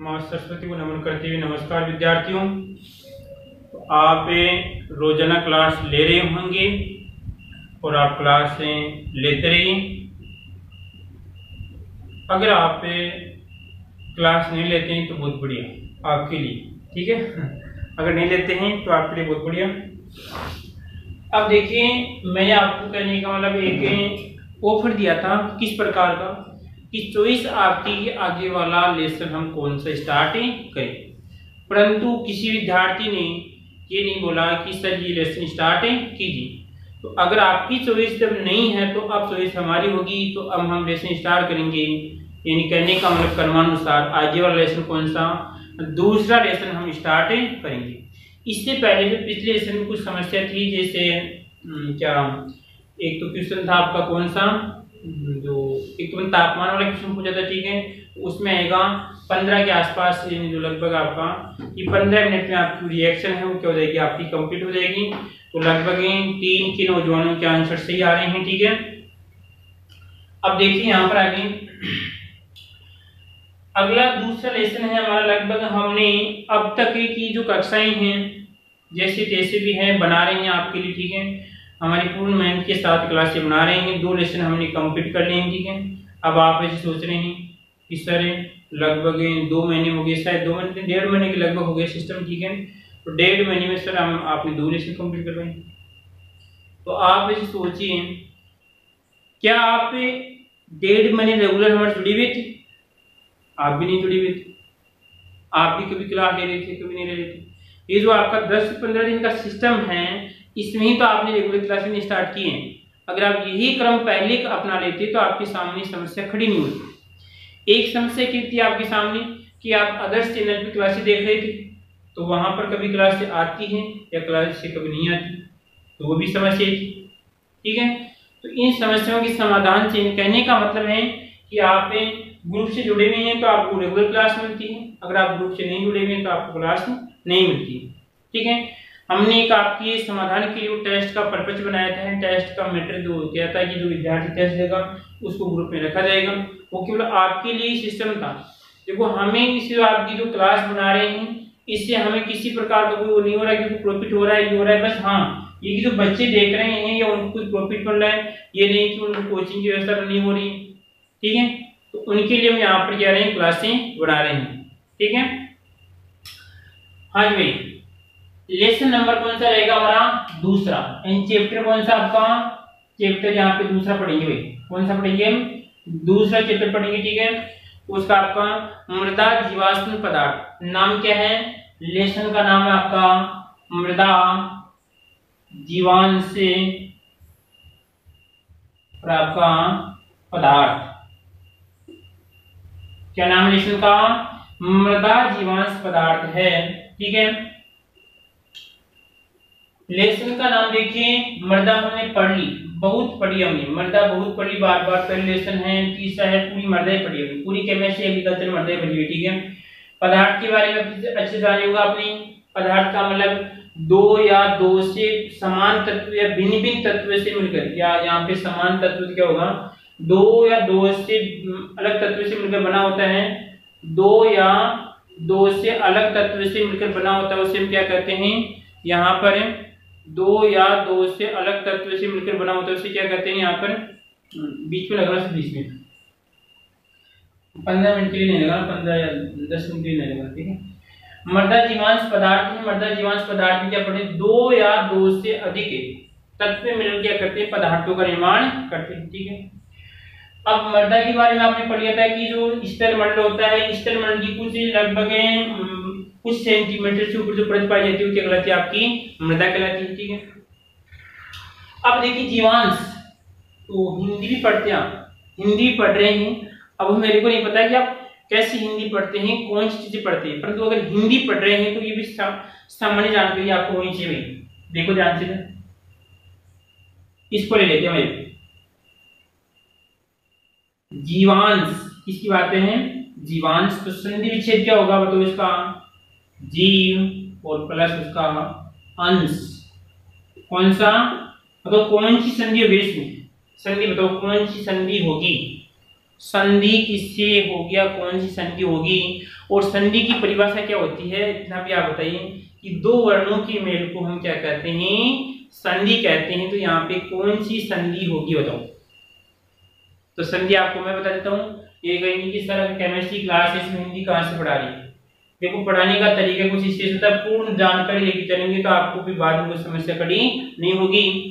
माँ सरस्वती को नमन करते हुए नमस्कार विद्यार्थियों। आप रोजाना क्लास ले रहे होंगे और आप क्लास लेते रहिए। अगर आप क्लास नहीं लेते हैं तो बहुत बढ़िया आपके लिए, ठीक है। अगर नहीं लेते हैं तो आपके लिए बहुत बढ़िया। अब देखिए, मैंने आपको कहने का मतलब एक ऑफर दिया था किस प्रकार का कि चॉइस आपकी आगे वाला लेसन हम कौन सा स्टार्ट करें, परंतु किसी विद्यार्थी ने ये नहीं बोला कि सर ये लेसन स्टार्ट कीजिए। तो अगर आपकी चॉइस जब नहीं है तो अब चॉइस हमारी होगी, तो अब हम लेसन स्टार्ट करेंगे। यानी कहने का मतलब क्रमानुसार आगे वाला लेसन कौन सा, दूसरा लेसन हम स्टार्ट करेंगे। इससे पहले जो पिछले लेसन में कुछ समस्या थी, जैसे क्या एक तो क्वेश्चन था आपका कौन सा, जो एक तो तापमान वाला क्वेश्चन पूछा था, ठीक है। उसमें आएगा 15 के आसपास, जो लगभग आपका ये 15 मिनट में आपकी रिएक्शन है वो क्या हो जाएगी, आपकी कंप्लीट हो जाएगी। तो लगभग 3 के नौजवानों के आंसर सही आ रहे हैं, ठीक है। अब देखिए यहाँ पर आगे अगला दूसरा लेसन है हमारा। लगभग हमने अब तक की जो कक्षाएं हैं जैसे तैसे भी हैं बना रहे हैं आपके लिए, ठीक है। हमारी पूर्ण मेहनत के साथ क्लासें बना रहे हैं। 2 लेसन हमने कंप्लीट कर लिए हैं, ठीक है। अब आप ऐसे सोच रहे हैं कि सर लगभग 2 महीने हो गए, शायद 2 महीने 1.5 महीने के लगभग हो गए सिस्टम, ठीक है। तो 1.5 महीने में सर आपने 2 लेसन कंप्लीट करवाए। तो आप ऐसे सोचिए, क्या आप 1.5 महीने रेगुलर हमारे जुड़े हुए थे? आप भी नहीं जुड़े हुए थे, आप भी कभी क्लास ले रहे थे कभी नहीं ले रहे थे। ये जो आपका 10 से 15 दिन का सिस्टम है, इसमें ही तो आपने रेगुलर क्लास में स्टार्ट किए हैं। अगर आप यही क्रम पहले अपना लेते तो आपके सामने समस्या खड़ी नहीं होती। एक समस्या क्या थी आपके सामने कि आप अदर्स चैनल पे क्लासेस देख रहे थे, तो वहां पर कभी क्लासेस आती हैं या क्लास से कभी नहीं आती, तो वो भी समस्या थी, ठीक है। तो इन समस्याओं के समाधान से कहने का मतलब है कि आप ग्रुप से जुड़े हुए हैं तो आपको रेगुलर क्लास मिलती है, अगर आप ग्रुप से नहीं जुड़े हुए हैं तो आपको क्लास नहीं मिलती है, ठीक है। हमने एक आपके समाधान के लिए टेस्ट का पर्पज बनाया था। टेस्ट का मैटर जो क्या था कि जो विद्यार्थी टेस्ट देगा उसको ग्रुप में रखा जाएगा, वो केवल आपके लिए सिस्टम था। देखो, हमें इस आपकी जो क्लास बना रहे हैं इससे हमें किसी प्रकार का कोई नहीं हो रहा है कि प्रॉफिट हो रहा है, ये हो रहा है। बस हाँ, ये जो बच्चे देख रहे हैं या उनको कोई प्रॉफिट मिल रहा है, ये नहीं कि उनको कोचिंग की व्यवस्था नहीं हो रही, ठीक है। तो उनके लिए हम यहाँ पर क्या रहे हैं, क्लासें बना रहे हैं, ठीक है। हाँ जी भाई, लेसन नंबर कौन सा रहेगा हमारा, दूसरा। इन चैप्टर कौन सा आपका चैप्टर यहाँ पे दूसरा पढ़ेंगे भाई, कौन सा पढ़ेंगे हम, दूसरा चैप्टर पढ़ेंगे, ठीक है। उसका आपका मृदा जीवाश्म पदार्थ नाम क्या है, लेसन का नाम है आपका मृदा जीवांश और आपका पदार्थ। क्या नाम है लेसन का, मृदा जीवांश पदार्थ है, ठीक है। लेसन का नाम देखिए, मृदा हमने पढ़ ली, बहुत पढ़ी हमने, मृदा बहुत पढ़ी, बार बार पहले लेसन है, तीसरा है पूरी मृदा पढ़ी हमने, पूरी केमिस्ट्री एग्रीकल्चर मृदा पढ़ी हुई, ठीक है। पदार्थ के बारे में अच्छे जाने होगा आपने। पदार्थ का मतलब 2 या 2 से समान तत्व या भिन्न भिन्न तत्व से मिलकर, या यहाँ पे समान तत्व क्या होगा, 2 या 2 से अलग तत्व से मिलकर बना होता है। 2 या 2 से अलग तत्व से मिलकर बना होता है, उसे हम क्या कहते हैं, यहाँ पर 2 या 2 से अलग तत्व से मिलकर बना होता है, उसे क्या कहते हैं, यहाँ पर बीच में लगना से 20 मिनट, 15 मिनट के लिए नहीं लगा, 15 या 10 मिनट के लिए नहीं लगा, ठीक है। मृदा जीवांश पदार्थ है। मृदा जीवांश पदार्थ में क्या पढ़े, 2 या 2 से अधिक तत्व मिलकर क्या करते हैं, पदार्थों का निर्माण करते हैं, ठीक है। अब मृदा के बारे में आपने पढ़ लिया था कि जो स्थल मंडल होता है, स्थल मंडल की कुछ लगभग कुछ सेंटीमीटर से ऊपर जो परत पाई जाती है वो क्या कहलाती है, आपकी मृदा कहलाती है, ठीक है। अब देखिए जीवांश, तो हिंदी भी पढ़ते हैं आप, हिंदी पढ़ रहे हैं। अब मेरे को नहीं पता कि आप कैसे हिंदी पढ़ते हैं, कौन सी चीजें पढ़ते हैं, परंतु अगर हिंदी पढ़ रहे हैं तो ये भी सामान्य जानकारी आपको होनी चाहिए। देखो ध्यान से, इसको ले लेते हैं जीवांश, किसकी बातें हैं, जीवांश। तो संधि विच्छेद क्या होगा बताओ इसका, जीव और प्लस उसका अंश, कौन सा, मतलब कौन सी संधि होगी इसमें, संधि बताओ कौन सी संधि होगी, संधि किससे होगी या कौन सी संधि होगी, और संधि की परिभाषा क्या होती है, इतना भी आप बताइए कि दो वर्णों के मेल को हम क्या कहते हैं, संधि कहते हैं। तो यहाँ पे कौन सी संधि होगी बताओ। तो संधि आपको मैं बता देता हूँ। ये कहेंगे कि सर केमिस्ट्री क्लास है, इसमें हिंदी कहाँ से पढ़ा रही है। देखो पढ़ाने का तरीका कुछ इससे होता है, पूर्ण जानकारी लेके चलेंगे तो आपको भी बाद में कोई समस्या खड़ी नहीं होगी।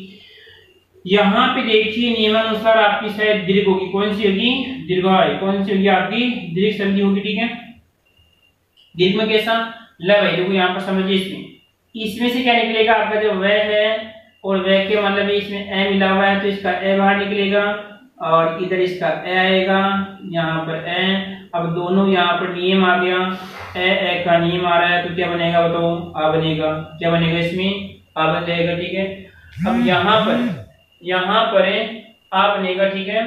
यहाँ पे देखिए नियमानुसार आपकी शायद दीर्घ होगी, कौन सी होगी, दीर्घाय, कौन सी होगी आपकी, दीर्घ संधि होगी, ठीक है। दीर्घ में कैसा, ल भाई देखो यहाँ पर समझिए, इसमें से क्या निकलेगा आपका जो वह है, और वह के मतलब इसमें ए मिला हुआ है तो इसका ए बाहर निकलेगा, और इधर इसका ए आएगा, यहाँ पर ए। अब दोनों यहाँ पर नियम आ गया, ए का नियम आ रहा है तो क्या बनेगा बताओ, आ बनेगा, क्या बनेगा इसमें, आ बन जाएगा, ठीक है। अब यहाँ पर आ बनेगा, ठीक है।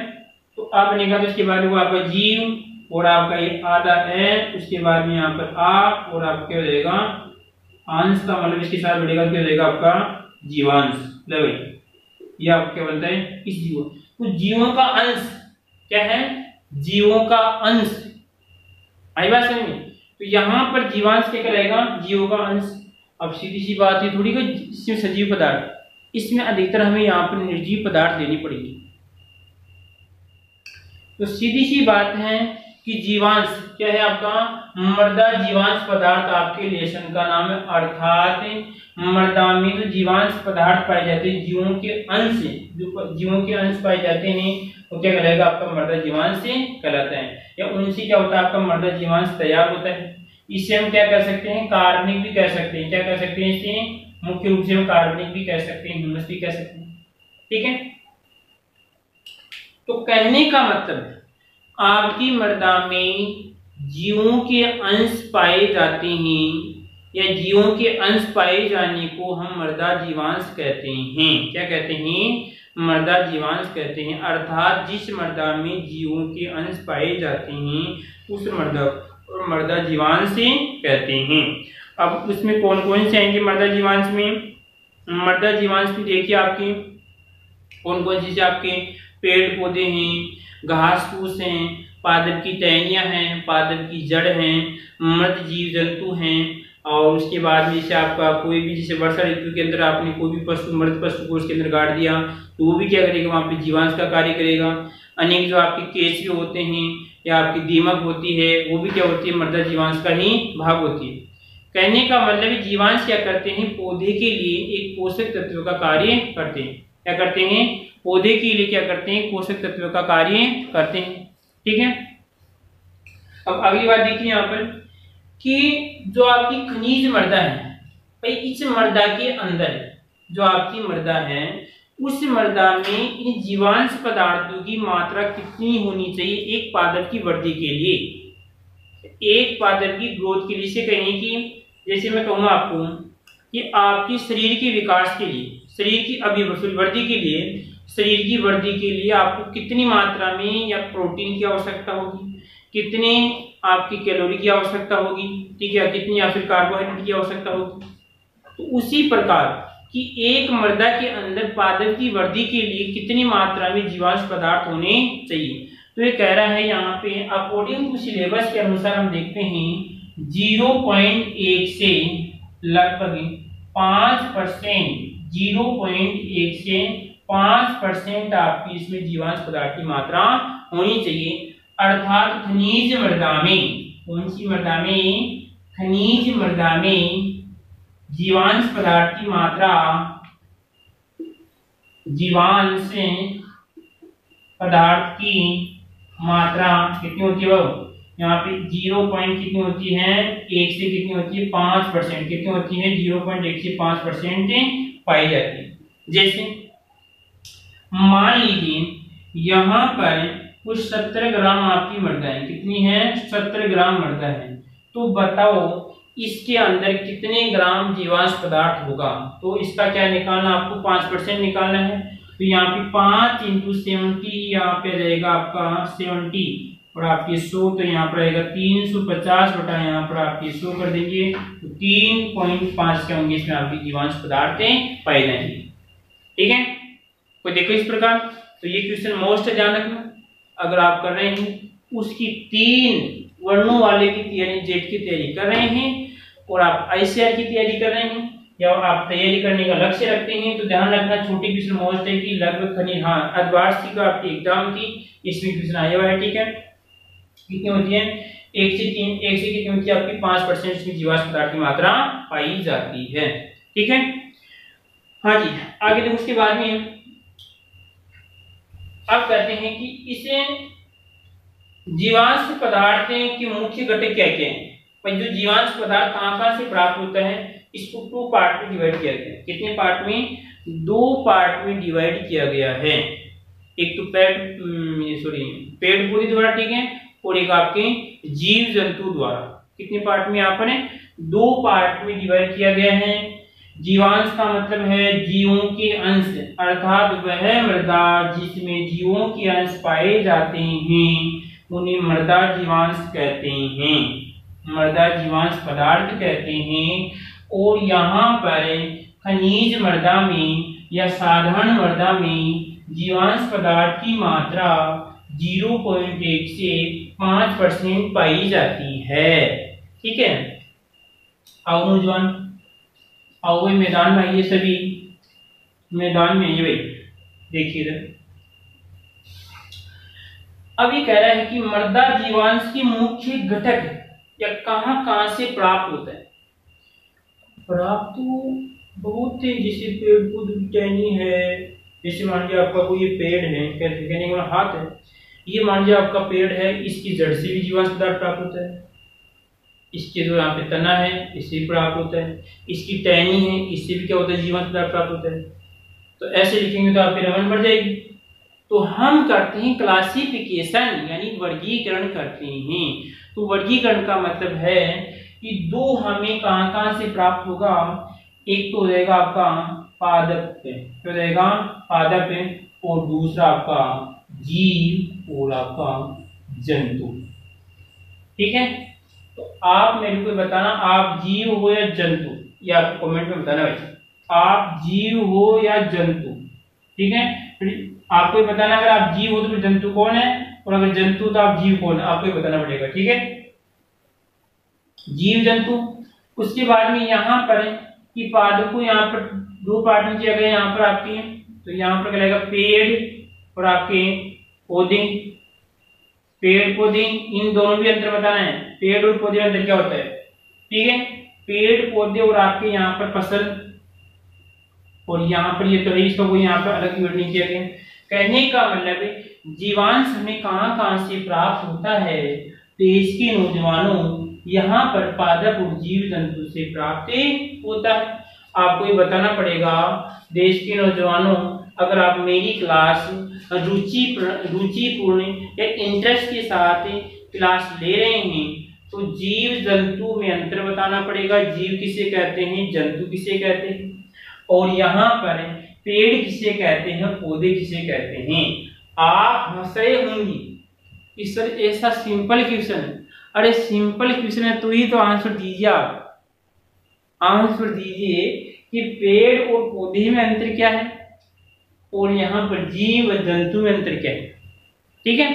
तो आ बनेगा तो इसके बाद वो आपका जीव और आपका ये आधा ए, उसके बाद में यहाँ पर आ और आपका क्या हो जाएगा अंश का मतलब इसके साथ बढ़ेगा, क्या हो जाएगा आपका जीवांश। ले भाई ये आपको क्या बनता है, इस जीवों, तो जीवों का अंश क्या है, जीवों का अंश, आई बात समझ में। तो यहाँ पर जीवांश क्या कहलाएगा, जीवों का अंश। अब सीधी सी बात है थोड़ी, इसमें सजीव पदार्थ, इसमें अधिकतर हमें यहाँ पर निर्जीव पदार्थ लेनी पड़ेगी। तो सीधी सी बात है कि जीवांश क्या है आपका, मृदा जीवांश पदार्थ आपके लेसन का नाम है। अर्थात मृदा में जो जीवांश पदार्थ पाए जाते हैं, जीवों के अंश, जो जीवों के अंश पाए जाते हैं वो क्या कहलाएगा आपका, मृदा जीवांश से कहलाता है। या उनसे क्या होता है आपका मृदा जीवांश तैयार होता है। इसे हम क्या कर सकते हैं, कार्बनिक भी कह सकते हैं, क्या कह सकते हैं इसे, मुख्य रूप से हम कार्बनिक भी कह सकते हैं, ह्यूमस भी कह सकते हैं, ठीक है। तो कहने का मतलब आपकी मृदा में जीवों के अंश पाए जाते हैं, या जीवों के अंश पाए जाने को हम मृदा जीवांश कहते हैं। क्या कहते हैं, मृदा जीवांश कहते हैं। अर्थात जिस मृदा में जीवों के अंश पाए जाते हैं उस मृदा जीवांश से कहते हैं। अब उसमें कौन कौन से आएंगे मृदा जीवांश में, मृदा जीवांश में देखिए आपके कौन कौन से, आपके पेड़ पौधे हैं, घास फूस हैं, पादप की टहनियां हैं, पादप की जड़ हैं, मृत जीव जंतु हैं, और उसके बाद में जैसे आपका कोई भी, जैसे वर्षा ऋतु के अंदर आपने कोई भी पशु, मृत पशु को उसके अंदर गाड़ दिया तो वो भी क्या करेगा, वहां पे जीवांश का कार्य करेगा। अनेक जो आपके केंचुए होते हैं या आपकी दीमक होती है वो भी क्या होती है, मृदा जीवांश का ही भाग होती है। कहने का मतलब जीवांश क्या करते हैं, पौधे के लिए एक पोषक तत्व का कार्य करते हैं। क्या करते हैं, पौधे के लिए क्या करते हैं, पोषक तत्व का कार्य करते हैं, ठीक है। अब अगली बात देखिए यहाँ पर कि जो आपकी खनिज मृदा है भाई, इस मृदा के अंदर जो आपकी मृदा है उस मृदा में इन जीवांश पदार्थों की मात्रा कितनी होनी चाहिए एक पादप की वृद्धि के लिए, एक पादप की ग्रोथ के लिए। से कहें कि जैसे मैं कहूँगा आपको कि आपकी शरीर के विकास के लिए, शरीर की अभिवृद्धि के लिए, शरीर की वृद्धि के लिए आपको कितनी मात्रा में या प्रोटीन की आवश्यकता होगी, कितने आपकी कैलोरी की आवश्यकता होगी, ठीक है, कितनी या फिर कार्बोहाइड्रेट की आवश्यकता होगी। तो उसी प्रकार कि एक मृदा के अंदर पादप की वृद्धि के लिए कितनी मात्रा में जीवांश पदार्थ होने चाहिए। तो ये कह रहा है यहाँ पे अकॉर्डिंग टू सिलेबस के अनुसार हम देखते हैं 0.1 से लगभग 5%, 0.1 से 5% आपकी इसमें जीवांश पदार्थ की मात्रा होनी चाहिए। अर्थात खनिज मृदा में, कौन सी मृदा में, खनिज मृदा में जीवांश पदार्थ की मात्रा, जीवांश पदार्थ की मात्रा कितनी होती है, यहाँ पे 0 पॉइंट कितनी होती है, 1 से कितनी होती है 5%, कितनी होती है 0.1 से 5% पाई जाती है। जैसे मान लीजिए यहाँ पर कुछ 70 ग्राम आपकी मृदा है, कितनी है 70 ग्राम मृदा है, तो बताओ इसके अंदर कितने ग्राम जीवांश पदार्थ होगा। तो इसका क्या निकालना, आपको 5% निकालना है। तो यहाँ पे 5 × 70 यहाँ पे रहेगा आपका 70 और आपकी 100, तो यहाँ पर रहेगा 350 बटा यहाँ पर आपकी 100 कर देंगे, तो 3.5 के होंगे इसमें आपकी जीवांश पदार्थ पाए जाएंगे, ठीक है। कोई देखो इस प्रकार, तो ये क्वेश्चन मोस्ट ध्यान रखना। अगर आप कर रहे हैं उसकी 3 वर्णों वाले की तैयारी, जेट की तैयारी कर रहे हैं और आप ICAR की तैयारी कर रहे हैं या आप तैयारी करने का लक्ष्य रखते हैं, तो ध्यान रखना छोटी क्वेश्चन मोस्ट है कि लगभग खनी, हाँ अर्धवार्षिक का आपकी एग्जाम थी, इसमें क्वेश्चन आया हुआ है, ठीक है। कितनी होती है 1 से 3, 1 से कितनी होती है आपकी 5% इसमें जीवाश्म पदार्थ की मात्रा पाई जाती है, ठीक है। हाँ जी, आगे देखो उसके बाद में अब कहते हैं कि इसे जीवाश्म पदार्थ के मुख्य घटक क्या क्या हैं। जो जीवाश्म पदार्थ कहां से प्राप्त होता है, इसको 2 पार्ट में डिवाइड किया गया है। कितने पार्ट में, 2 पार्ट में डिवाइड किया गया है। एक तो पेड़ पौधे द्वारा, ठीक है, और एक आपके जीव जंतु द्वारा। कितने पार्ट में यहाँ पर 2 पार्ट में डिवाइड किया गया है। जीवांश का मतलब है जीवों के अंश, अर्थात वह मृदा जिसमें जीवों के अंश पाए जाते हैं उन्हें मृदा जीवांश कहते हैं, मृदा जीवांश पदार्थ कहते हैं। और यहाँ पर खनिज मृदा में या साधारण मृदा में जीवांश पदार्थ की मात्रा 0.1 से 5% पाई जाती है, ठीक है। आओ नौजवान, आओ भाई मैदान में आइए, सभी मैदान में आइए भाई, देखिए इधर। अब ये कह रहा है कि मृदा जीवांश के मुख्य घटक या कहां से प्राप्त होता है। प्राप्त तो बहुत है, जैसे पेड़ पौधे टहनी है, जैसे मान लीजिए आपका कोई पेड़ है, कहने का हाथ है, ये मान लीजिए आपका पेड़ है, इसकी जड़ से भी जीवाश्म पदार्थ प्राप्त होता है, इसके जो यहाँ पे तना है इससे भी प्राप्त होता है, इसकी टहनी है इससे भी क्या होता है, जीवाश्म पदार्थ प्राप्त होता है। तो ऐसे लिखेंगे तो आपकी रमन बढ़ जाएगी। तो हम करते हैं क्लासिफिकेशन, यानी वर्गीकरण करते हैं। तो वर्गीकरण का मतलब है कि 2 हमें कहां से प्राप्त होगा, एक तो हो जाएगा आपका पादप पे, तो रहेगा पादप पे, और दूसरा आपका जीव और आपका जंतु, ठीक है। तो आप मेरे को बताना आप जीव हो या जंतु, ये आपको कमेंट में बताना भाई, आप जीव हो या जंतु, ठीक है। आपको बताना अगर आप जीव हो तो फिर जंतु कौन है, और अगर जंतु तो आप जीव कौन है, आपको बताना पड़ेगा, ठीक है। जीव जंतु। उसके बाद में यहाँ पर है कि पादप को यहाँ पर 2 पार्ट में किया गया, यहाँ पर आपके, तो यहाँ पर क्या पेड़ और आपके पौधे। पेड़ पौधे, इन दोनों भी अंतर बताना है, पेड़ और पौधे में अंतर क्या होता है, ठीक है। पेड़ पौधे और आपके यहाँ पर फसल, और यहाँ पर ये तो है, इसका कोई यहाँ पर अलग यूनिट नहीं किया गया। कहने का मतलब है जीवांश हमें कहां से प्राप्त होता है, देश के नौजवानों यहाँ पर पादप और जीव जंतु से प्राप्त होता है। आपको ये बताना पड़ेगा देश के नौजवानों, अगर आप मेरी क्लास रुचिपूर्ण या इंटरेस्ट के साथ क्लास ले रहे हैं तो जीव जंतु में अंतर बताना पड़ेगा, जीव किसे कहते हैं, जंतु किसे कहते हैं, और यहाँ पर पेड़ किसे कहते हैं, पौधे किसे कहते हैं। आप हंस रहे होंगे इस सर ऐसा सिंपल क्वेश्चन है, अरे सिंपल क्वेश्चन है तो ही तो आंसर दीजिए, आप आंसर दीजिए कि पेड़ और पौधे में अंतर क्या है और यहाँ पर जीव जंतु में अंतर क्या है, ठीक है।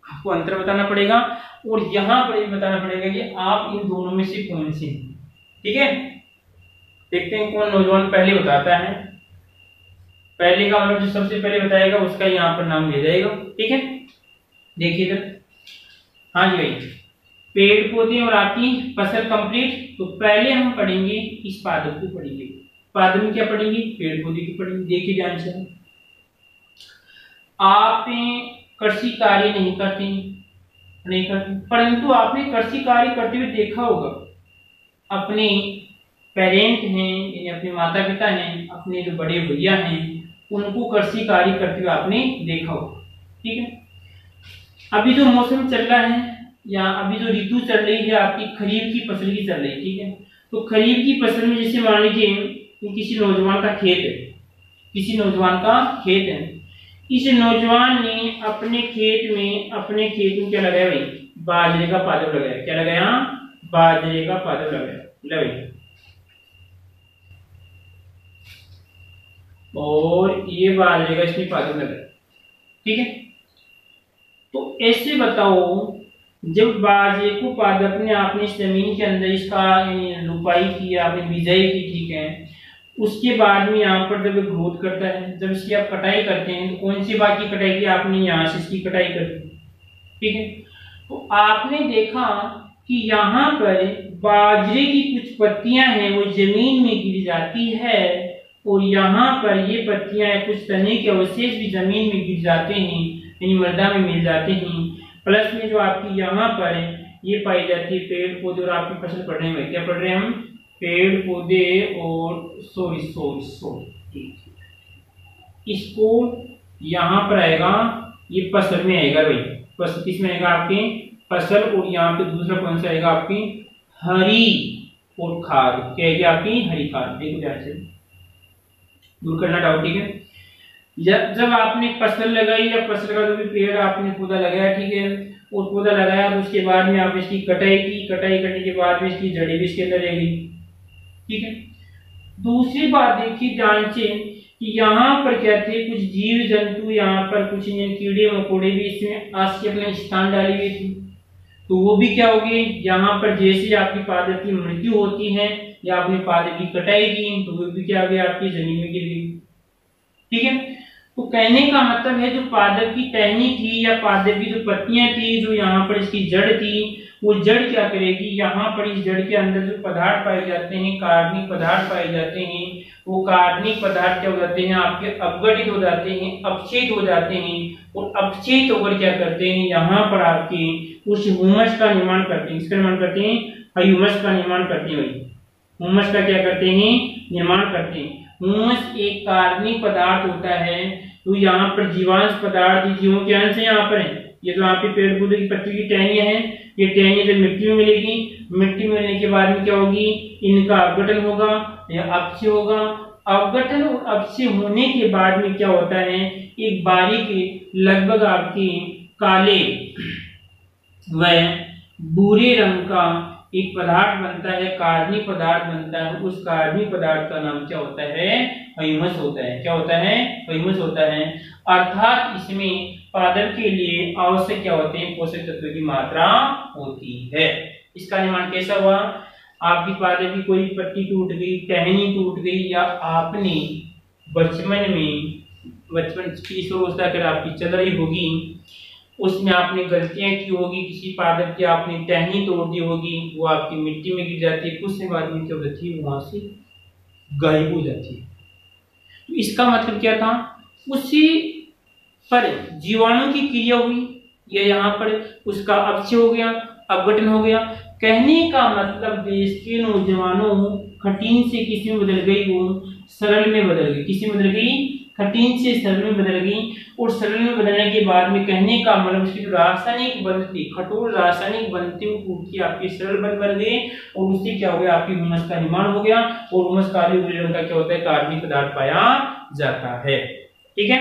आपको अंतर बताना पड़ेगा और यहाँ पर ये बताना पड़ेगा कि आप इन दोनों में से कौन से हैं, ठीक है। देखते हैं कौन नौजवान पहले बताता है, पहले का मतलब जो सबसे पहले बताएगा उसका यहाँ पर नाम ले जाएगा, ठीक है। देखिए इधर, हाँ जी भाई, पेड़ पौधे और आपकी फसल कंप्लीट। तो पहले हम पढ़ेंगे इस पादप को पढ़ेंगे, पादप में क्या पढ़ेंगे, पेड़ पौधे की पढ़ेंगे। देखिए ध्यान से, आप कृषि कार्य नहीं करते, परंतु आपने कृषि कार्य करते हुए देखा होगा, अपने पेरेंट हैं यानी अपने माता पिता हैं, अपने जो बड़े भैया हैं उनको कृषि कार्य करते हुए आपने देखा होगा, ठीक है। अभी जो मौसम चल रहा है या अभी जो ऋतु चल रही है आपकी खरीफ की फसल की चल रही है, ठीक है। तो खरीफ की फसल में जैसे मान लीजिए किसी नौजवान का खेत है, किसी नौजवान का खेत है, इस नौजवान ने अपने खेत में क्या लगाया भाई, बाजरे का पादप लगाया। क्या लगाया, बाजरे का पादप लगाया, और ये बाजरे का इसमें पादप लगाया, ठीक है। तो ऐसे बताओ, जब बाजे को पादप ने आपने जमीन के अंदर इसका रुपाई की, आपने बिजाई की, ठीक है, उसके बाद में यहाँ पर जब ग्रोथ करता है, जब इसकी आप कटाई करते हैं, तो कौन सी बात की कटाई की, आपने यहाँ से इसकी कटाई कर दी, ठीक है। तो आपने देखा कि यहाँ पर बाजरे की कुछ पत्तियां हैं वो जमीन में गिर जाती है, और यहाँ पर ये पत्तियां कुछ तने के अवशेष भी जमीन में गिर जाते हैं, यानी मृदा में मिल जाते हैं। प्लस में जो आपकी यहाँ पर ये पाई जाती है पेड़ पौधे, और आपकी फसल पढ़ रहे हैं, क्या पढ़ रहे हैं हम, पेड़ पौधे और सॉरी इसको यहाँ पर आएगा, ये फसल में आएगा भाई, फसल किस में आएगा, आपके फसल, और यहाँ पे दूसरा कौन सा आएगा, आपकी हरी और खाद, क्या है आपकी हरी खाद। देखो ध्यान से दूर करना डाउट, ठीक है। जब आपने फसल लगाई या फसल का जो भी पेड़ आपने पौधा लगाया, ठीक है, और पौधा लगाया, तो उसके बाद में आप इसकी कटाई की, कटाई करने के बाद में इसकी जड़ी भी इसके अंदर रह गई, ठीक है। दूसरी बात देखिए ध्यान से कि यहाँ पर क्या थे, कुछ जीव जंतु, यहाँ पर कुछ कीड़े मकोड़े भी इसमें आश्रय अपना स्थान डाली हुई थी, तो वो भी क्या होगी, यहाँ पर जैसे आपकी पादप की मृत्यु होती है या आपने पादप की कटाई की, तो वो भी क्या हो गया, आपकी जमीन में गिर गई, ठीक है। तो कहने का मतलब है जो पादप की टहनी थी या पादप की जो पत्तियां थी, जो यहाँ पर इसकी जड़ थी, वो जड़ क्या करेगी, यहाँ पर इस जड़ के अंदर जो पदार्थ पाए जाते हैं, कार्बनिक पदार्थ पाए जाते हैं, वो कार्बनिक पदार्थ क्या हो जाते हैं, आपके अपघटित हो जाते हैं, अपचेत हो जाते हैं, और अपचेत होकर क्या करते हैं, यहाँ पर आपके उस ह्यूमस का निर्माण करते हैं। इसका निर्माण करते हैं, ह्यूमस का निर्माण करते हैं, ह्यूमस का क्या करते हैं, निर्माण करते हैं। ह्यूमस एक कार्बनिक पदार्थ होता है, तो यहाँ पर जीवांश पदार्थ, जीवों के अंश है यहाँ पर है। ये जो आपके पेड़ पौधे की पत्ती की टहनियां हैं, ये टहनियां जब मिट्टी में मिलेगी, मिट्टी में मिलने के बाद में क्या होगी, इनका अपघटन होगा या अपक्षय होगा। अपघटन और अपक्षय होने के बाद में क्या होता है, एक बारीक लगभग आपकी काले व भूरे रंग का एक पदार्थ बनता है, कार्बनिक पदार्थ बनता है। उस कार्बनिक पदार्थ का नाम क्या होता है, ह्यूमस होता है। क्या होता है, ह्यूमस होता है। अर्थात इसमें पादप के लिए आवश्यक क्या होते हैं, पोषक तत्वों की मात्रा होती है। इसका निर्माण कैसा हुआ, आपकी पादप की कोई पत्ती टूट गई, टहनी टूट गई, या आपने बचपन की अवस्था अगर आपकी चल रही होगी, उसमें आपने गलतियां की होगी, किसी पादप की आपने टहनी तोड़ दी होगी, वो आपकी मिट्टी में गिर जाती है, कुछ समय बाद में क्या हो जाती है, वहां से गायब हो जाती है। तो इसका मतलब क्या था, उसी पर जीवाणु की क्रिया हुई, या यहाँ पर उसका अपक्षय हो गया, अपघटन हो गया। कहने का मतलब देश के नौजवानों कठिन से किसी में बदल गई, वो सरल में बदल गई। किसी में बदल गई, कठिन से सरल में बदल गई। और सरल में बदलने के बाद में कहने का मतलब उसकी जो रासायनिक बंध थी, कठोर रासायनिक बंध थी, वो टूट के आपकी सरल बंध बन गई, और उससे क्या हो गया, आपकी ह्यूमस का निर्माण हो गया। और ह्यूमस काले भूरे रंग का क्या होता है, कार्बनिक पदार्थ पाया जाता है। ठीक है,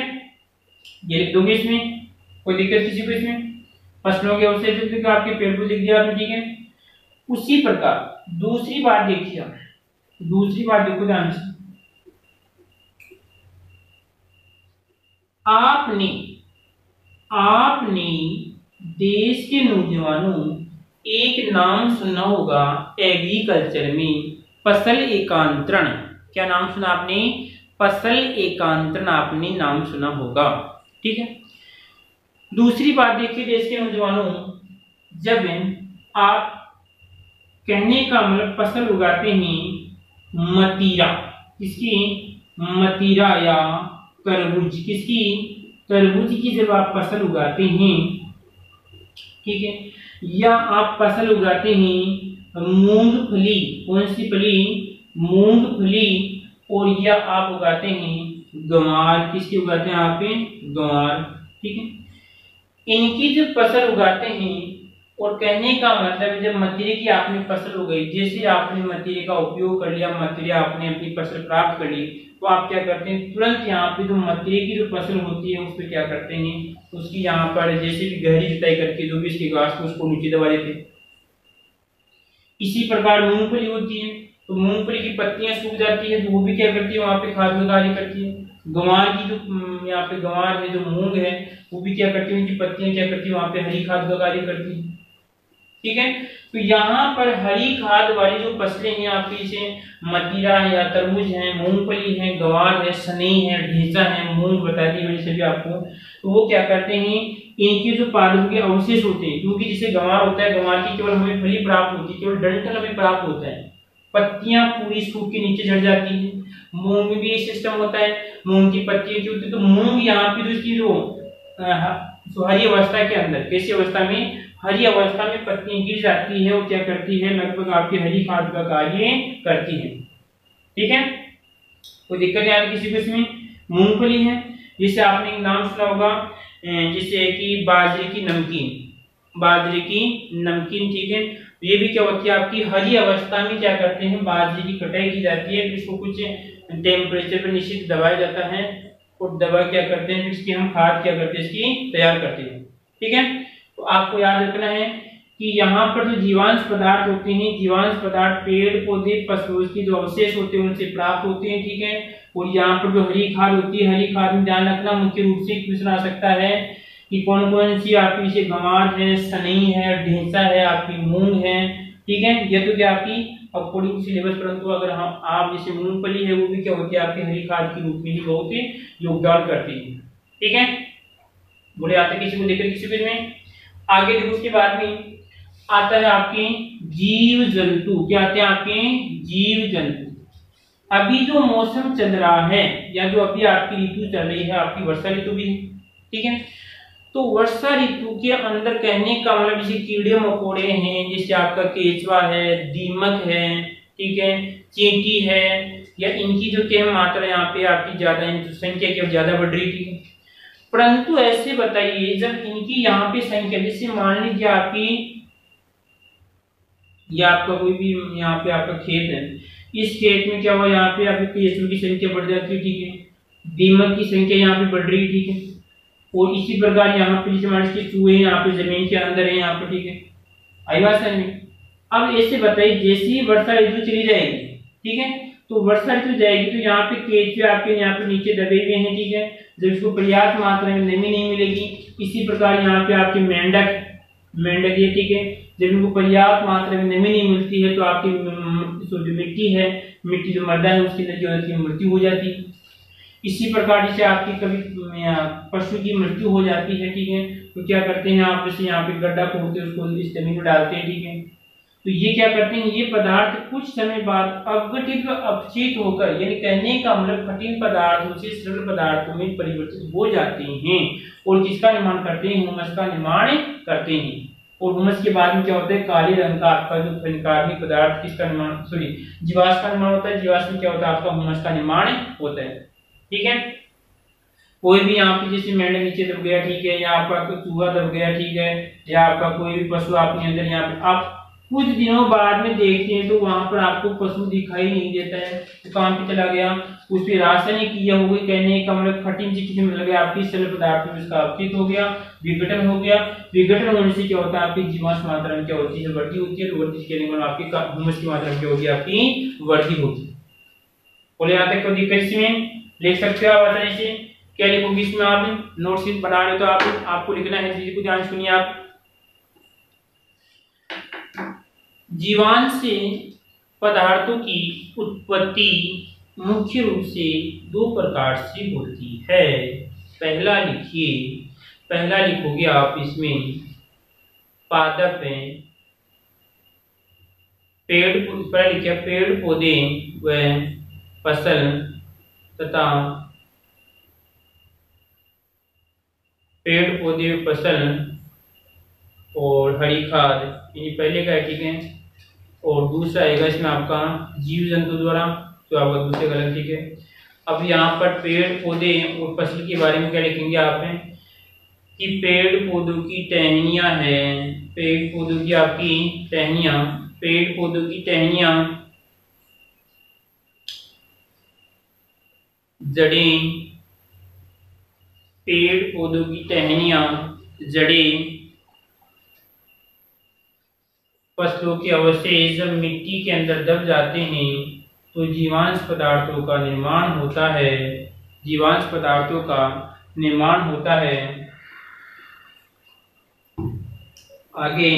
ये लिख दोगे इसमें, कोई दिक्कत किसी को इसमें? फसलों के अवशेष आपके पेड़ को लिख दिया आपने, ठीक है। उसी प्रकार दूसरी बात देखिए, दूसरी बात देखो ध्यान से, आपने देश के नौजवानों एक नाम सुना होगा एग्रीकल्चर में, फसल एकांतरण। क्या नाम सुना आपने, फसल एकांतरण आपने नाम सुना होगा, ठीक है। दूसरी बात देखिए देश के नौजवानों, जब आप कहने का मतलब फसल उगाते हैं मतीरा, किसकी, मतीरा या तरबूज, किसकी, तरबूज की जब आप फसल उगाते हैं, ठीक है, या आप फसल उगाते हैं मूंगफली, कौन सी फली, मूंगफली, और या आप उगाते हैं गंवार, किसकी उगाते हैं आप, गंवार, ठीक है। इनकी जब फसल उगाते हैं, और कहने का मतलब जब मतीरे की आपने फसल उगाई, जैसे आपने मतीरे का उपयोग कर लिया, मतीरे आपने अपनी फसल प्राप्त कर ली, तो आप क्या करते हैं, तुरंत यहाँ पे जो मतीरे की जो फसल होती है उस पर क्या करते हैं, उसकी यहाँ पर जैसे भी गहरी जुताई करके जो भी इसकी घास को उसको नीचे दबा देते हैं। इसी प्रकार मूंगफली होती है, तो मूंगफली की पत्तियां सूख जाती है, तो वो भी क्या करती है, वहां पे खाद का कार्य करती है। गंवार की जो यहाँ पे गंवार है, जो मूंग है, वो भी क्या करती है, उनकी पत्तियां क्या करती है, वहां पे हरी खाद का कार्य करती है। ठीक है, तो यहाँ पर हरी खाद वाली जो फसलें हैं आपकी, जैसे मतीरा है या तरबूज है, मूंगफली है, गंवार है, सनई है, ढेंचा है, मूंग बता दी मैंने सभी आपको, तो वो क्या करते हैं, इनके जो पादपों के अवशेष होते हैं, क्योंकि जैसे गंवार होता है, गंवार की केवल हमें फली प्राप्त होती है, केवल डंठल हमें प्राप्त होता है, पत्तियां पूरी सूख के नीचे झड़ जाती है। मूंग में भी ये सिस्टम होता है, मूंग की पत्तियां जो होती है, तो मूंग यहाँ पे जो इसकी जो हरी अवस्था के अंदर, कैसी अवस्था में, हरी अवस्था में पत्तियां गिर जाती है, वो क्या करती है, लगभग आपकी हरी खाद का कार्य करती है। ठीक है, कोई दिक्कत नहीं आ रही किसी को इसमें। मूंगफली है, जिसे आपने एक नाम सुना होगा, जिससे कि बाजरे की नमकीन, बाजरे की नमकीन। ठीक है, ये भी क्या होती है, आपकी हरी अवस्था में क्या करते हैं, बाजरे की कटाई की जाती है, इसको कुछ टेम्परेचर पर निश्चित दबाया जाता है, और दबा क्या करते हैं, इसकी हम खाद क्या करते हैं, इसकी तैयार करते हैं। ठीक है, तो आपको याद रखना है कि यहाँ पर जो जीवांश पदार्थ होते हैं, जीवांश पदार्थ पेड़ पौधे पशुओं की जो अवशेष होते हैं उनसे प्राप्त होते हैं। ठीक है, और यहाँ पर जो हरी खाद होती है, हरी खाद में ध्यान रखना, मुख्य रूप से क्वेश्चन आ सकता है कि कौन कौन सी आपकी, जैसे गंवार है, सनई है, ढेंचा है, आपकी मूंग है। ठीक है, ये तो क्या आपकी अकॉर्डिंग सिलेबस, परंतु अगर हम आप जैसे मूंगफली है, वो भी क्या होती है, आपकी हरी खाद के रूप में ही बहुत ही योगदान करती है। ठीक है, बोले आते किसी को लेकर किसी में आगे देखो, उसके बाद में आता है आपके जीव जंतु। क्या आते हैं आपके जीव जंतु। अभी जो मौसम चल रहा है, या जो अभी आपकी ऋतु चल रही है, आपकी वर्षा ऋतु भी है। ठीक है, तो वर्षा ऋतु के अंदर कहने का मतलब जैसे कीड़े मकोड़े हैं, जैसे आपका केचुआ है, दीमक है, ठीक है, चींटी है, या इनकी जो क्या मात्रा यहाँ पे आपकी ज्यादा, संख्या क्या ज्यादा बढ़ रही थी। परंतु ऐसे बताइए, जब इनकी यहाँ पे संख्या, जैसे मान लीजिए आपकी, या आपका कोई भी यहाँ पे आपका खेत है, इस खेत में क्या हुआ, यहाँ पे आपकी केचुओं की संख्या बढ़ जाती है। ठीक है, दीमक की संख्या यहाँ पे बढ़ रही है। ठीक है, और इसी प्रकार यहाँ पे जैसे चूहे यहाँ पे जमीन के अंदर है यहाँ पे। ठीक है, आई बात समझ में। अब ऐसे बताइए, जैसे ही वर्षा ऋतु चली जाएगी, ठीक है, तो वर्षा ऋतु जाएगी, तो यहाँ पे केचुए आपके यहाँ पे नीचे दबे हुए हैं। ठीक है, जब इसको पर्याप्त मात्रा में नमी नहीं मिलेगी, इसी प्रकार यहाँ पे आपके मेंढक ये, ठीक है, जब इनको पर्याप्त मात्रा में नमी नहीं मिलती है, तो आपकी जो मिट्टी है, मिट्टी जो मृदा है, उसके अंदर जो है मृत्यु हो जाती है। इसी प्रकार जैसे आपकी कभी पशु की मृत्यु हो जाती है। ठीक है, तो क्या करते हैं आप, जैसे यहाँ पे गड्ढा खोदते हैं, उसको इस जमीन में डालते हैं। ठीक है, तो ये क्या करते हैं, ये पदार्थ कुछ समय बाद अवगठित व अपचित होकर, यानी कहने का मतलब कठिन पदार्थों से सरल पदार्थों में परिवर्तित हो जाते हैं, और किसका निर्माण करते हैं, हुमस का निर्माण करते हैं। और हुमस के बाद में क्या होता है, काले रंग का आपका जो कार्बनिक पदार्थ, किसका निर्माण, सॉरी, जीवाश्म का निर्माण होता है। जीवाश्म में क्या होता है, आपका हुमस का निर्माण होता है। ठीक है, कोई भी यहाँ पे जैसे मेंढक नीचे दब गया, ठीक है, या आपका कोई चूहा दब गया, ठीक है, या आपका कोई भी पशु आपके अंदर, यहाँ पे आप कुछ दिनों बाद में देखते हैं, तो वहां पर आपको पशु दिखाई नहीं देता है, तो कहाँ पे चला गया, उस पर रासायनिक किया हो गई, कहने का मतलब कठिन चीज मिल गया, आपकी सरल पदार्थ में इसका अपचित हो गया, विघटन हो गया। विघटन होने से क्या होता है, आपकी जीवाश्म मात्रा में क्या होती है, वृद्धि होती है। वृद्धि के लिए आपकी हुमस की मात्रा में क्या होगी, आपकी वृद्धि होगी। बोले यहाँ तक कोई दिक्कत इसमें लिख सकते हो आप आसानी से। क्या लिखोगे इसमें, आप नोट शीट बना रहे हो, तो आपको लिखना है, चीज को ध्यान सुनिए आप। जीवांश से पदार्थों की उत्पत्ति मुख्य रूप से दो प्रकार से होती है। पहला लिखिए, पहला लिखोगे आप इसमें, पादप है, पेड़ पौधे व फसल तथा पेड़ पौधे फसल और हरी खाद, ये पहले का है। ठीक है, और दूसरा आएगा इसमें आपका जीव जंतु द्वारा, तो आपका दूसरे का अलग। ठीक है, अब यहाँ पर पेड़ पौधे और फसल के बारे में क्या लिखेंगे आप कि पेड़ पौधों की टहनियाँ हैं, पेड़ पौधों की आपकी टहनियाँ, पेड़ पौधों की टहनियाँ, जड़ें, पेड़ पौधों की टहनियाँ, जड़ें, फसलों के अवशेष जब मिट्टी के अंदर दब जाते हैं, तो जीवांश पदार्थों का निर्माण होता है। जीवांश पदार्थों का निर्माण होता है। आगे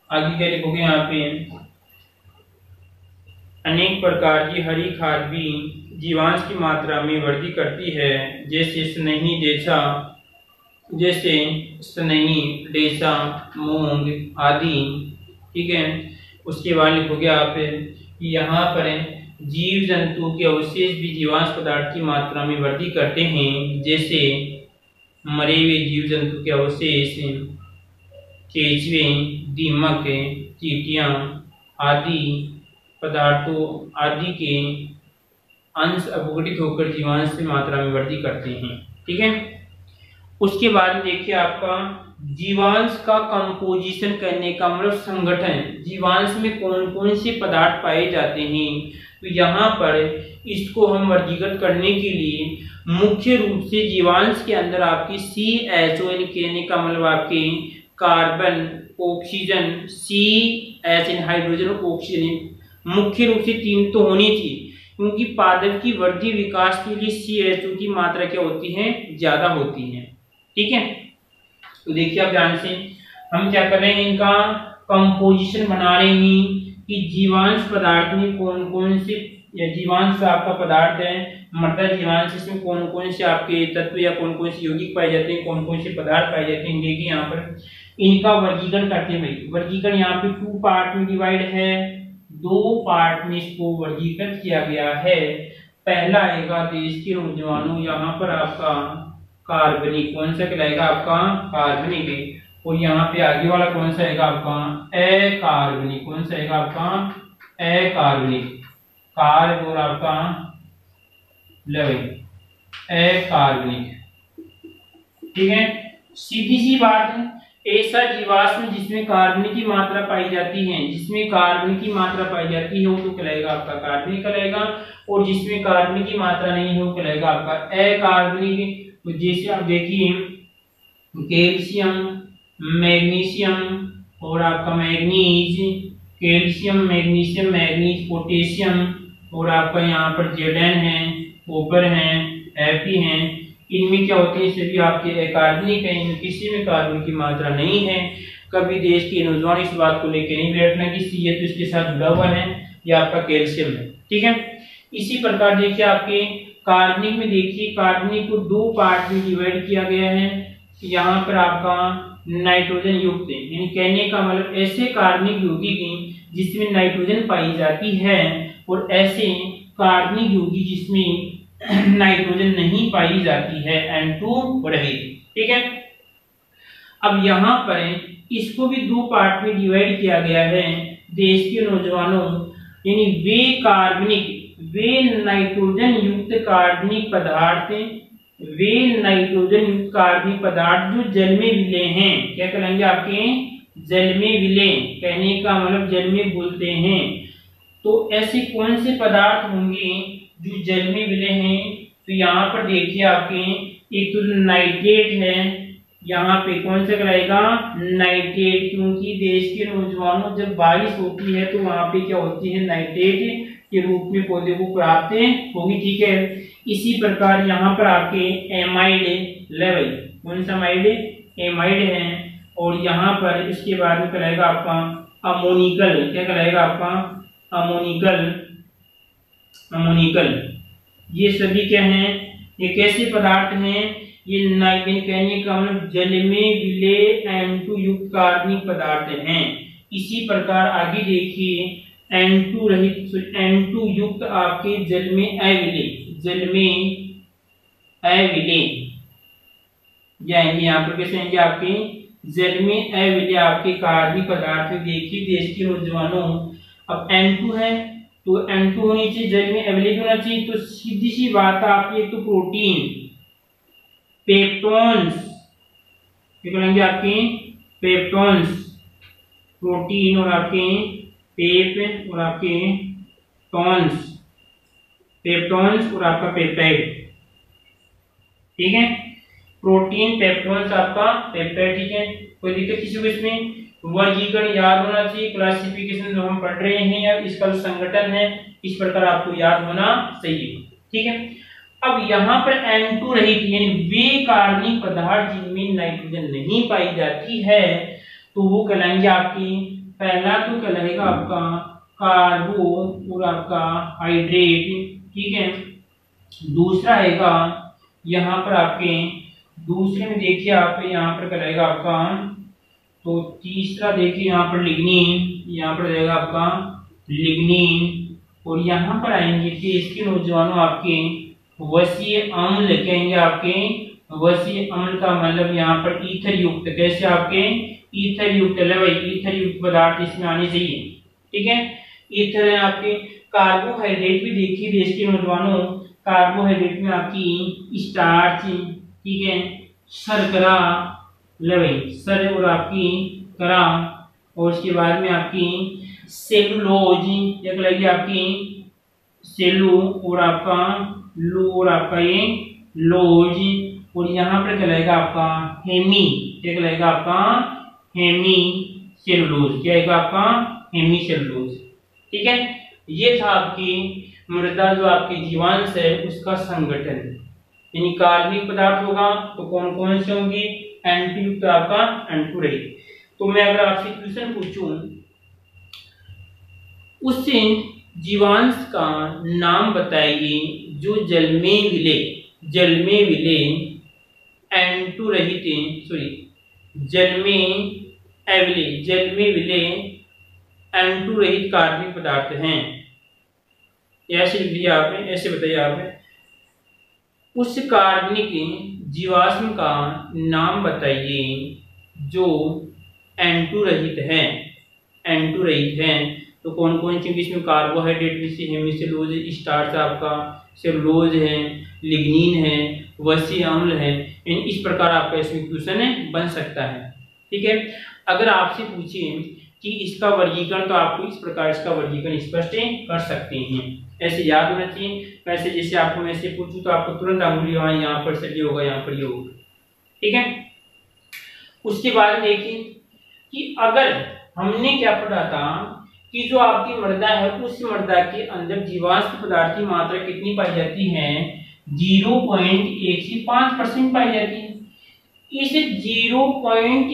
आगे क्या लिखोगे यहाँ पे, अनेक प्रकार की हरी खाद भी जीवांश की मात्रा में वृद्धि करती है, जैसे स्नेही, डेसा, मूंग आदि। ठीक है, उसके बाद लिखोगे आप कि यहाँ पर जीव जंतु के अवशेष भी जीवांश पदार्थ की मात्रा में वृद्धि करते हैं, जैसे मरे हुए जीव जंतु के अवशेष, केंचुए, दीमक, चींटियां आदि पदार्थों आदि के अंश अपघटित होकर जीवांश की मात्रा में वृद्धि करते हैं। ठीक है, उसके बाद देखिए आपका जीवांश का कंपोजिशन करने का मतलब संगठन, जीवांश में कौन कौन से पदार्थ पाए जाते हैं। तो यहाँ पर इसको हम वर्गीकृत करने के लिए मुख्य रूप से जीवांश के अंदर आपकी CHON कहने का मतलब आपके कार्बन, ऑक्सीजन, CH हाइड्रोजन और ऑक्सीजन, मुख्य रूप से 3 तो होनी थी, क्योंकि पादप की वृद्धि विकास के लिए CHO की मात्रा क्या होती है, ज्यादा होती है। ठीक है, तो देखिए आप ध्यान से हम क्या कर रहे हैं, इनका कंपोजिशन बना रहे हैं कि जीवांश पदार्थ में कौन कौन से, या जीवांश आपका पदार्थ है मृदा जीवांश, इसमें कौन कौन से आपके तत्व या कौन कौन से यौगिक पाए जाते हैं, कौन कौन से पदार्थ पाए जाते हैं। देखिए यहाँ पर इनका वर्गीकरण करते हैं भाई। वर्गीकरण यहाँ पे 2 पार्ट में डिवाइड है, 2 पार्ट में इसको वर्गीकृत किया गया है। पहला आएगा देश के नौजवानों, यहाँ पर आपका कार्बनिक, कौन सा कहलाएगा आपका कार्बनिक, और यहाँ पे आगे वाला कौन सा आएगा आपका अकार्बनिक, कौन सा आएगा आपका अकार्बनिक, कार्ब और आपका लवण, अकार्बनिक। ठीक है, सीधी सी बात है, ऐसा जीवाश्म जिसमें कार्बन की मात्रा पाई जाती है, जिसमें कार्बन की मात्रा पाई जाती है वो तो कहलाएगा आपका कार्बनिक कहलाएगा, और जिसमें कार्बन की मात्रा नहीं है वो कहलाएगा आपका अकार्बनिक। तो जैसे आप देखिए कैल्शियम, मैग्नीशियम और आपका manganese, calcium, magnesium, manganese, potassium, और आपका यहाँ पर Zn है, कॉपर है, Fe है, इनमें क्या होते हैं, सभी आपके अकार्बनिक है, इनमें किसी में कार्बन की मात्रा नहीं है। कभी देश के नौजवान इस बात को लेकर नहीं बैठना कि सी तो इसके साथ जुड़ा हुआ है, या आपका कैल्शियम है। ठीक है, इसी प्रकार देखिए आपके कार्बनिक में, देखिए कार्बनिक को 2 पार्ट में डिवाइड किया गया है। यहाँ पर आपका नाइट्रोजन युक्त है, यानी कहने का मतलब ऐसे कार्बनिक यौगिक जिसमें नाइट्रोजन पाई जाती है, और ऐसे कार्बनिक यौगिक जिसमें नाइट्रोजन नहीं पाई जाती है, N2 रहित। ठीक है, अब यहाँ पर इसको भी 2 पार्ट में डिवाइड किया गया है। देश के नौजवानों, यानी वे कार्बनिक, वे नाइट्रोजन युक्त कार्बनिक पदार्थ, वे नाइट्रोजन युक्त कार्बनिक पदार्थ जो जल में विलय हैं, क्या कहलाएंगे आपके जल में विलय, कहने का मतलब जल में घुलते हैं। तो ऐसे कौन से पदार्थ होंगे जो जल में विलय हैं, तो यहाँ पर देखिए आपके एक तो नाइट्रेट है, यहाँ पे कौन सा कहलाएगा नाइट्रेट, क्योंकि देश के नौजवानों जब बारिश होती है तो वहां पे क्या होती है नाइट्रेट के रूप में पौधे को प्राप्त होगी। ठीक है, इसी प्रकार यहाँ पर आपके एमाइड लेवल, कौन सा एमाइड, एमाइड है, और यहाँ पर इसके बाद में कहलाएगा आपका अमोनिकल, क्या कहलाएगा आपका अमोनिकल, अमोनिकल। ये सभी क्या हैं, ये कैसे पदार्थ हैं, ये नाइट्रोजन कहने का मतलब जल में विलय N2 युक्त कार्बनिक पदार्थ हैं। इसी प्रकार आगे देखिए N2 रहित, N2 युक्त आपके जल में अविलय, जल में अविलय जाएंगे, यहाँ पर कैसे आएंगे आपके जल में अविलय आपके कार्बनिक पदार्थ। देखिए देश के नौजवानों, अब N2 है तो N2 होनी चाहिए, जल में अवेलेबल होना चाहिए, तो सीधी सी बात है आपकी एक तो प्रोटीन, पेप्टोन्स, क्या करेंगे आपके पेप्टोन्स, प्रोटीन और आपके पेप और आपके टॉन्स, पेप्टोन्स और आपका पेप्टाइड। ठीक है, प्रोटीन, पेप्टोन्स, आपका पेप्टाइड। ठीक है, कोई दिक्कत किसी को इसमें, वर्गीकरण याद होना चाहिए, क्लासिफिकेशन जो हम पढ़ रहे हैं या इसका संगठन है, इस प्रकार आपको याद होना चाहिए। ठीक है, अब यहाँ पर N2 रहित यानी वे कार्बनिक पदार्थ जिनमें नाइट्रोजन नहीं पाई जाती है तो वो कहलाएंगे आपकी, पहला तो कहलाएगा आपका कार्बो और आपका हाइड्रेट, ठीक है। दूसरा आएगा यहाँ पर आपके, दूसरे में देखिए आप यहाँ पर कहलाएगा आपका, तो तीसरा देखिए यहाँ पर लिग्निन, यहाँ पर रहेगा आपका लिग्निन, और यहाँ पर आएंगे देश के नौजवानों आपके वसीय अम्ल, कहेंगे आपके वसीय अम्ल का मतलब यहाँ पर ईथर युक्त, कैसे आपके ईथर युक्त, ईथर युक्त पदार्थ इसमें आने चाहिए, ठीक है। ईथर है आपके। कार्बोहाइड्रेट भी देखिए देश के नौजवानों, कार्बोहाइड्रेट में आपकी स्टार्च, ठीक है, शर्करा, सर और आपकी करा, और उसके बाद में आपकी सेलुलोज, एक लगी आपकी सेलू और आपका लू और आपका ये लोज, और यहाँ पर कहलाएगा आपका हेमी, क्या कहलाएगा आपका हेमी सेलुलोज, क्या आएगा आपका हेमी सेलुलोज, ठीक है। ये था आपकी मृदा जो आपकी जीवांश है उसका संगठन, यानी कार्बनिक पदार्थ होगा तो कौन कौन से होंगे, N2 युक्त आपका N2 रहित। तो मैं अगर आपसे क्वेश्चन पूछूं, उससे जीवांश का नाम बताइए जो जल में विले N2 रहित, जल में विले N2 रहित कार्बनिक पदार्थ हैं। ऐसे लिख दिया आपने, ऐसे बताइए आपने, उस कार्बनिक जीवाश्म का नाम बताइए जो N2 रहित है। तो कौन कौन से, इसमें कार्बोहाइड्रेट में से हेमिसेलुलोज, स्टार्च आपका, सेलुलोज है, लिग्निन है, वसीय अम्ल है, इस प्रकार आपका इसमें क्वेश्चन बन सकता है, ठीक है। अगर आपसे पूछे कि इसका वर्गीकरण, तो आपको इस प्रकार इसका वर्गीकरण स्पष्ट कर सकते हैं, ऐसे याद होना चाहिए। वैसे जैसे आपको मैं से पूछूं तो आपको तुरंत अंगुली यहाँ पर से ये होगा, यहाँ पर ये होगा, ठीक है। उसके बाद देखिए कि अगर हमने क्या पढ़ा था कि जो आपकी मृदा है उस मृदा के अंदर जीवाश्म पदार्थ की मात्रा कितनी पाई जाती है, 0.1 से 5% पाई जाती है। इस 0.1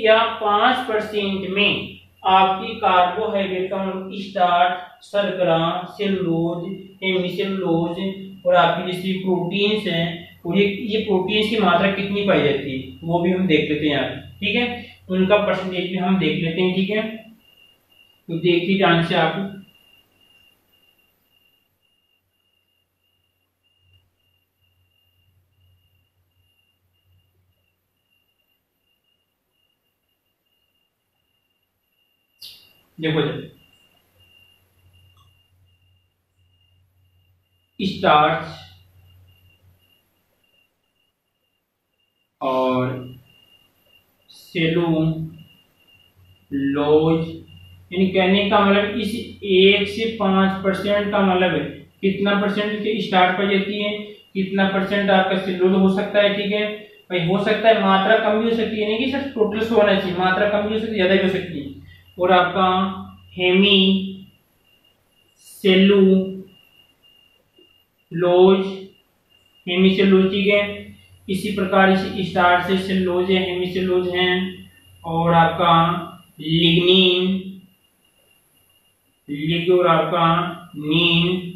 या 5% में आपकी कार्बोहाइड्रेट का स्टार्च, शर्करा, सेलुलोज, हेमिसेलुलोज और आपकी जैसे प्रोटीन्स हैं, और ये प्रोटीन्स की मात्रा कितनी पाई जाती है वो भी हम देख लेते हैं यहाँ, ठीक है। उनका परसेंटेज भी हम देख लेते हैं, ठीक है। तो देखिए ध्यान से आप, देखो स्टार्च और सेलुलोज, यानी कहने का मतलब इस 1 से 5% का मतलब कितना परसेंट के स्टार्च पाई जाती है, कितना परसेंट आपका सेलुलोज हो सकता है, ठीक है भाई। हो सकता है मात्रा कम भी हो सकती है, नहीं कि सर टोटल 100 होना चाहिए, मात्रा कम भी हो सकती है, ज्यादा भी हो सकती है। और आपका हेमी सेलुलोज, हेमिसेलुलोज, ठीक है। इसी प्रकार इस स्टार्च से सेलुलोज है, हेमिसेलुलोज हैं, और आपका लिग्निन, और आपका नीन,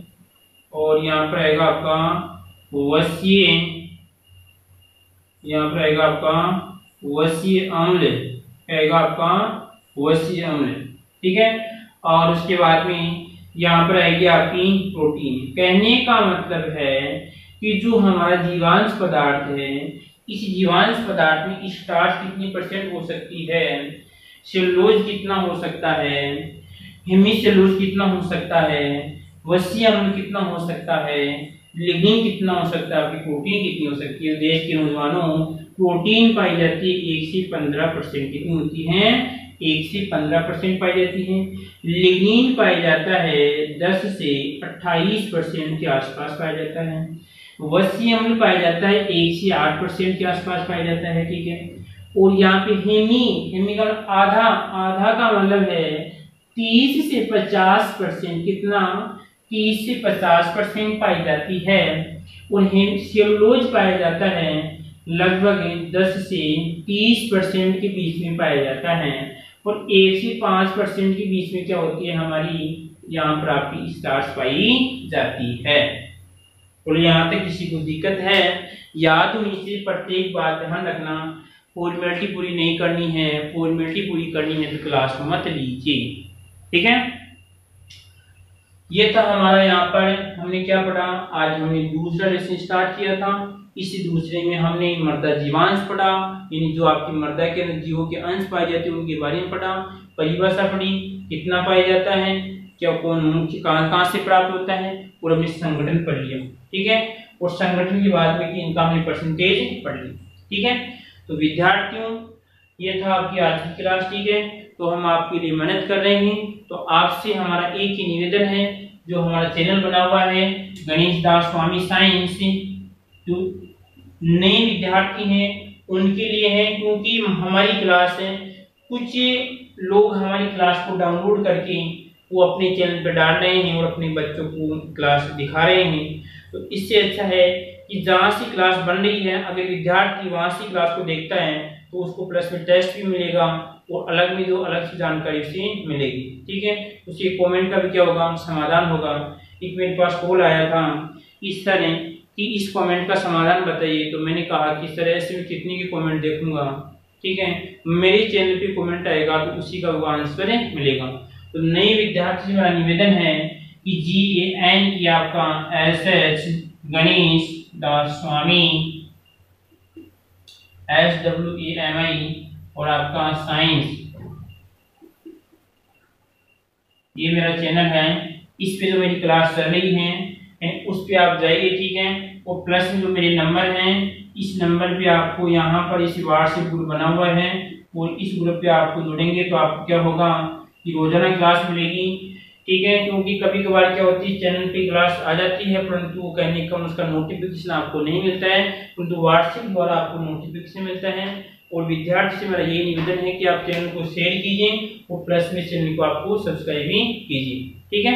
और यहाँ पर आएगा आपका वसीय, यहाँ पर आएगा आपका वसीय अम्ल, आएगा आपका वसीय अम्ल, ठीक है। और उसके बाद में यहाँ पर आएगी आपकी प्रोटीन। कहने का मतलब है कि जो हमारा जीवांश पदार्थ है, इस जीवांश पदार्थ में स्टार्च कितनी परसेंट हो सकती है, सेलुलोज कितना हो सकता है, हेमिसेलुलोज कितना हो सकता है, वसीय अम्ल कितना हो सकता है, लिग्निन कितना हो सकता है, आपकी प्रोटीन कितनी हो सकती है। देश के नौजवानों, प्रोटीन पाई जाती है 1 से 15%, कितनी होती है, 1 से 15% पाई जाती है। लिग्निन पाया जाता है 10 से 28% के आसपास पाया जाता है। वसीय अम्ल पाया जाता है 1 से 8% के आसपास पाया जाता है, ठीक है। और यहाँ पे हेमी का आधा का मतलब है 30 से 50%, कितना, 30 से 50% पाई जाती है। उन्हें सेलुलोज पाया जाता है लगभग 10 से 30% के बीच में पाया जाता है, और 1 से 5% के बीच में क्या होती है हमारी यहाँ पर आपकी स्टार्च पाई जाती है। और यहाँ तक किसी को दिक्कत है, याद होनी से प्रत्येक बात ध्यान रखना, फॉर्मेलिटी पूरी नहीं करनी है, फॉर्मेलिटी पूरी करनी है तो क्लास मत लीजिए, ठीक है। ये था हमारा यहाँ पर हमने क्या पढ़ा, आज हमने दूसरा लेसन स्टार्ट किया था। इस दूसरे में हमने मर्दा जीवांश पढ़ा, यानी जो आपकी मर्दा के अंदर जीवों के अंश पाए जाते हैं उनके बारे में पढ़ा, परिभाषा पढ़ी, कितना पाया जाता है, क्या कौन मुख्य कहाँ से प्राप्त होता है, और हमने संगठन पढ़ लिया, ठीक है। और संगठन के बाद में इनका हमने परसेंटेज पढ़ लिया, ठीक है। तो विद्यार्थियों ये था आपकी आज की क्लास, ठीक है। तो हम आपके लिए मेहनत कर रहे हैं, तो आपसे हमारा एक ही निवेदन है, जो हमारा चैनल बना हुआ है गणेश दास स्वामी साइंस, जो नए विद्यार्थी हैं उनके लिए है, क्योंकि हमारी क्लास है कुछ लोग हमारी क्लास को डाउनलोड करके वो अपने चैनल पर डाल रहे हैं और अपने बच्चों को क्लास दिखा रहे हैं। तो इससे अच्छा है कि जहाँ से क्लास बन रही है अगर विद्यार्थी वहाँ से क्लास को देखता है तो उसको प्लस में टेस्ट भी मिलेगा और अलग में जो अलग से जानकारी उसे मिलेगी, ठीक है। उसके कमेंट का भी क्या होगा, समाधान होगा। एक मेरे पास कॉल आया था इस तरह कि इस कमेंट का समाधान बताइए, तो मैंने कहा कि सर ऐसे में कितने के कमेंट देखूंगा, ठीक है। मेरे चैनल पे कमेंट आएगा तो उसी का आंसर मिलेगा। तो नए विद्यार्थी से मेरा निवेदन है कि GAN आपका SS गणेश दास स्वामी SWAMI और आपका साइंस, ये मेरा चैनल है। इस पे जो मेरी क्लास चल रही है उस पे आप जाइए, ठीक है। और प्लस में जो मेरे नंबर हैं इस नंबर पे आपको यहाँ पर इस व्हाट्सएप ग्रुप बना हुआ है और इस ग्रुप पे आपको जुड़ेंगे तो आपको क्या होगा कि रोजाना क्लास मिलेगी, ठीक है। क्योंकि कभी कभार क्या होती है चैनल पे क्लास आ जाती है परंतु कहने का उसका नोटिफिकेशन आपको नहीं मिलता है, परंतु व्हाट्सएप द्वारा आपको नोटिफिकेशन मिलता है। और विद्यार्थी से मेरा यही निवेदन है कि आप चैनल को शेयर कीजिए और प्लस में चैनल को आपको सब्सक्राइब भी कीजिए, ठीक है।